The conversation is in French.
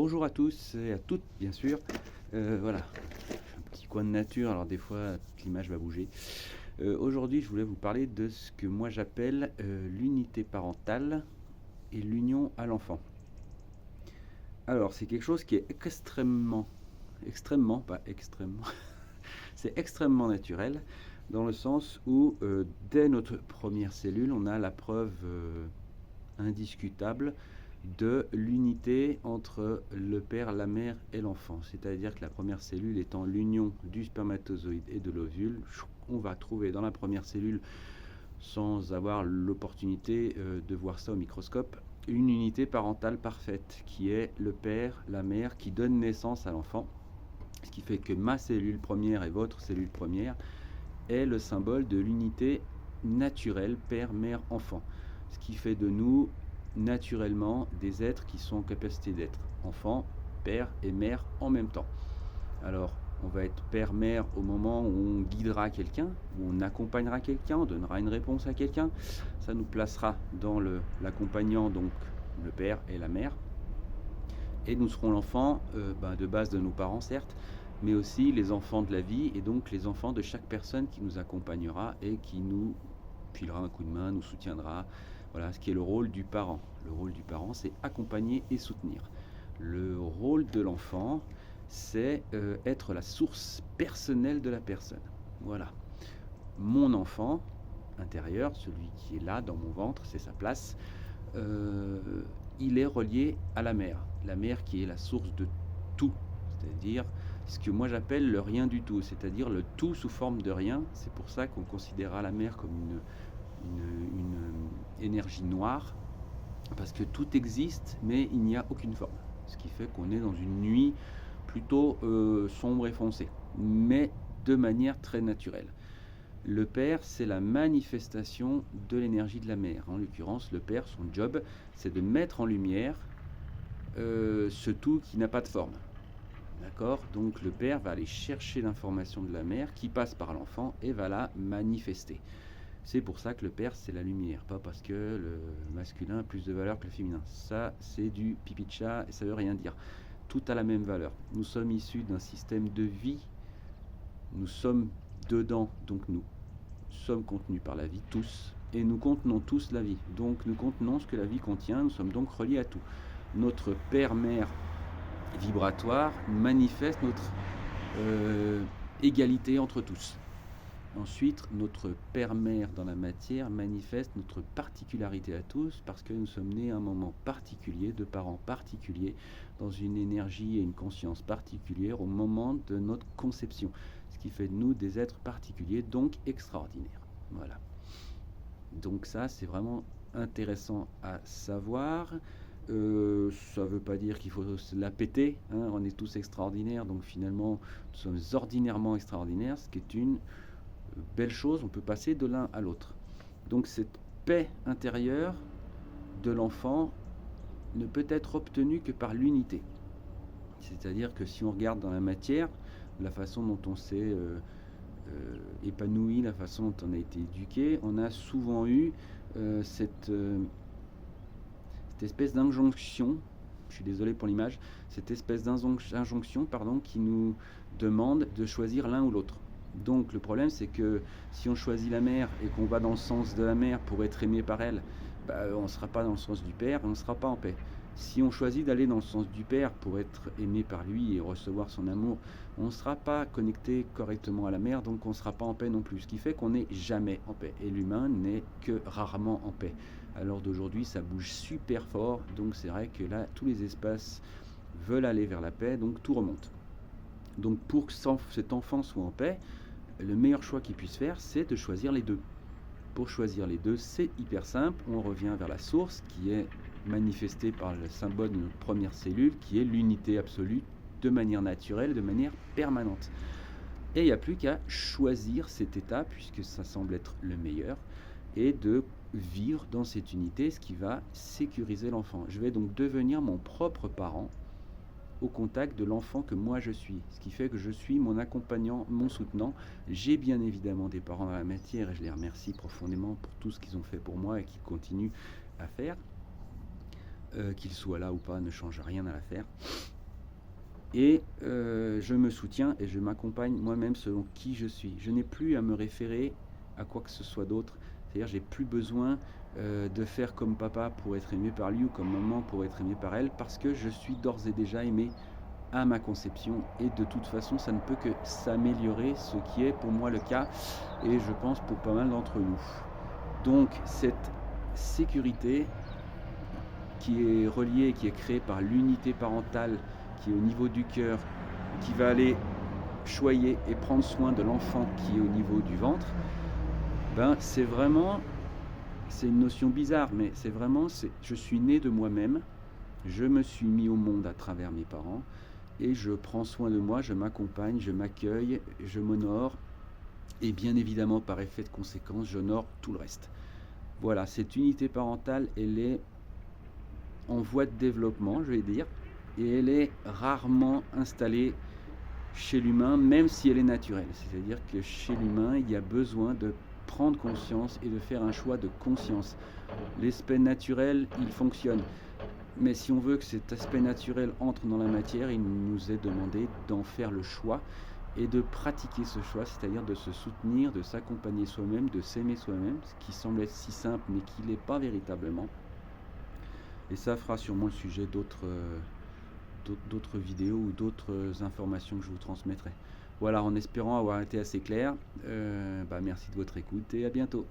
Bonjour à tous et à toutes, bien sûr. Voilà, un petit coin de nature, alors des fois l'image va bouger. Aujourd'hui, je voulais vous parler de ce que moi j'appelle l'unité parentale et l'union à l'enfant. Alors, c'est quelque chose qui est pas extrêmement, c'est extrêmement naturel, dans le sens où dès notre première cellule, on a la preuve indiscutable de l'unité entre le père, la mère et l'enfant. C'est-à-dire que la première cellule étant l'union du spermatozoïde et de l'ovule, on va trouver dans la première cellule, sans avoir l'opportunité de voir ça au microscope, une unité parentale parfaite qui est le père, la mère qui donne naissance à l'enfant. Ce qui fait que ma cellule première et votre cellule première est le symbole de l'unité naturelle père, mère, enfant. Ce qui fait de nous naturellement des êtres qui sont en capacité d'être enfant, père et mère en même temps. Alors, on va être père-mère au moment où on guidera quelqu'un, où on accompagnera quelqu'un, on donnera une réponse à quelqu'un. Ça nous placera dans l'accompagnant, donc le père et la mère. Et nous serons l'enfant de base de nos parents, certes, mais aussi les enfants de la vie, et donc les enfants de chaque personne qui nous accompagnera et qui nous filera un coup de main, nous soutiendra. Voilà ce qui est le rôle du parent. Le rôle du parent, c'est accompagner et soutenir. Le rôle de l'enfant, c'est être la source personnelle de la personne. Voilà. Mon enfant intérieur, celui qui est là dans mon ventre, c'est sa place, il est relié à la mère qui est la source de tout, c'est-à-dire ce que moi j'appelle le rien du tout, c'est-à-dire le tout sous forme de rien. C'est pour ça qu'on considérera la mer comme une énergie noire, parce que tout existe, mais il n'y a aucune forme. Ce qui fait qu'on est dans une nuit plutôt sombre et foncée, mais de manière très naturelle. Le père, c'est la manifestation de l'énergie de la mère. En l'occurrence, le père, son job, c'est de mettre en lumière ce tout qui n'a pas de forme. D'accord? Donc le père va aller chercher l'information de la mère qui passe par l'enfant et va la manifester. C'est pour ça que le père, c'est la lumière, pas parce que le masculin a plus de valeur que le féminin. Ça, c'est du pipi de chat et ça veut rien dire. Tout a la même valeur. Nous sommes issus d'un système de vie. Nous sommes dedans, donc nous sommes contenus par la vie, tous. Et nous contenons tous la vie. Donc nous contenons ce que la vie contient. Nous sommes donc reliés à tout. Notre père-mère vibratoire manifeste notre égalité entre tous. Ensuite, notre père-mère dans la matière manifeste notre particularité à tous parce que nous sommes nés à un moment particulier, de parents particuliers, dans une énergie et une conscience particulière au moment de notre conception. Ce qui fait de nous des êtres particuliers, donc extraordinaires. Voilà. Donc ça, c'est vraiment intéressant à savoir. Ça ne veut pas dire qu'il faut se la péter, hein, on est tous extraordinaires, donc finalement, nous sommes ordinairement extraordinaires, ce qui est une belle chose, on peut passer de l'un à l'autre. Donc cette paix intérieure de l'enfant ne peut être obtenue que par l'unité. C'est-à-dire que si on regarde dans la matière, la façon dont on s'est épanoui, la façon dont on a été éduqué, on a souvent eu cette espèce d'injonction, je suis désolé pour l'image, cette espèce d'injonction qui nous demande de choisir l'un ou l'autre. Donc le problème, c'est que si on choisit la mère et qu'on va dans le sens de la mère pour être aimé par elle, on ne sera pas dans le sens du père et on ne sera pas en paix. Si on choisit d'aller dans le sens du père pour être aimé par lui et recevoir son amour, on ne sera pas connecté correctement à la mère, donc on ne sera pas en paix non plus. Ce qui fait qu'on n'est jamais en paix. Et l'humain n'est que rarement en paix. À l'heure d'aujourd'hui, ça bouge super fort, donc c'est vrai que là, tous les espaces veulent aller vers la paix, donc tout remonte. Donc pour que cet enfant soit en paix, le meilleur choix qu'il puisse faire, c'est de choisir les deux. Pour choisir les deux, c'est hyper simple. On revient vers la source qui est manifestée par le symbole de notre première cellule, qui est l'unité absolue de manière naturelle, de manière permanente. Et il n'y a plus qu'à choisir cet état, puisque ça semble être le meilleur, et de vivre dans cette unité, ce qui va sécuriser l'enfant. Je vais donc devenir mon propre parent au contact de l'enfant que moi je suis, ce qui fait que je suis mon accompagnant, mon soutenant. J'ai bien évidemment des parents dans la matière et je les remercie profondément pour tout ce qu'ils ont fait pour moi et qu'ils continuent à faire. qu'il soit là ou pas ne change rien à l'affaire. Et je me soutiens et je m'accompagne moi-même selon qui je suis. Je n'ai plus à me référer à quoi que ce soit d'autre. C'est-à-dire, j'ai plus besoin de faire comme papa pour être aimé par lui ou comme maman pour être aimé par elle, parce que je suis d'ores et déjà aimé à ma conception, et de toute façon ça ne peut que s'améliorer, ce qui est pour moi le cas, et je pense pour pas mal d'entre nous. Donc cette sécurité qui est reliée, qui est créée par l'unité parentale, qui est au niveau du cœur, qui va aller choyer et prendre soin de l'enfant qui est au niveau du ventre, ben c'est vraiment, c'est une notion bizarre, mais c'est vraiment, je suis né de moi-même, je me suis mis au monde à travers mes parents, et je prends soin de moi, je m'accompagne, je m'accueille, je m'honore, et bien évidemment par effet de conséquence, j'honore tout le reste. Voilà, cette unité parentale, elle est en voie de développement, je vais dire, et elle est rarement installée chez l'humain, même si elle est naturelle. C'est-à-dire que chez l'humain, il y a besoin de prendre conscience et de faire un choix de conscience. L'aspect naturel, il fonctionne. Mais si on veut que cet aspect naturel entre dans la matière, il nous est demandé d'en faire le choix et de pratiquer ce choix, c'est-à-dire de se soutenir, de s'accompagner soi-même, de s'aimer soi-même, ce qui semble être si simple mais qui ne l'est pas véritablement. Et ça fera sûrement le sujet d'autres vidéos ou d'autres informations que je vous transmettrai. Voilà, en espérant avoir été assez clair, merci de votre écoute et à bientôt.